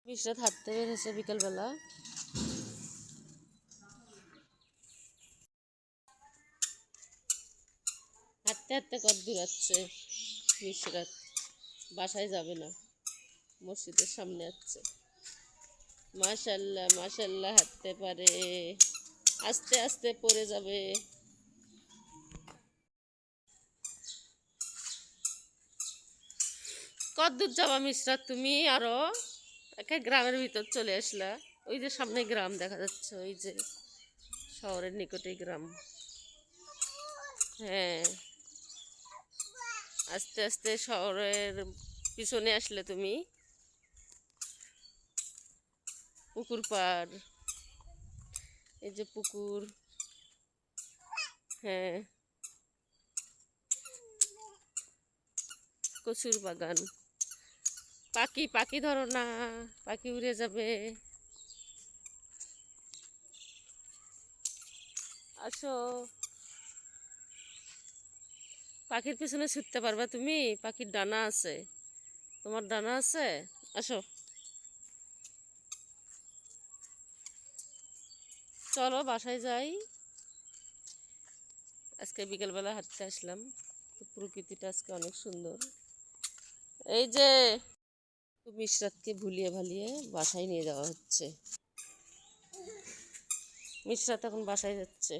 মিশরাত হাঁটতে বেরিয়েছে বিকালবেলা। হাঁটতে হাঁটতে কত দূর যাচ্ছে মিশরাত, বাসায় যাবে না, মসজিদের সামনে যাচ্ছে। মাশাল্লাহ মাশাল্লাহ, হাঁটতে পারে, আস্তে আস্তে পড়ে যাবে। কত দূর যাবা মিশরাত তুমি? আরো একটা গ্রামের ভিতর চলে আসলা। ওই যে সামনে গ্রাম দেখা যাচ্ছে, ওই যে শহরের নিকটে গ্রাম। হ্যাঁ, আস্তে আস্তে শহরের পিছনে আসলে তুমি। পুকুর পাড়, এই যে পুকুর। হ্যাঁ, কচুর বাগান। পাখি পাখি ধরো না, পাখি উড়ে যাবে। আসো, পাখির পিছনে ছুটতে পারবা তুমি? পাখির ডানা আছে, তোমার ডানা আছে। আসো, চলো বাসায় যাই। আজকে বিকেলবেলা হাঁটতে আসলাম, তো প্রকৃতিটা আজকে অনেক সুন্দর। এই যে মিশরাতকে ভুলিয়ে ভালিয়ে বাসায় নিয়ে যাওয়া হচ্ছে। মিশরাত এখন বাসায় যাচ্ছে।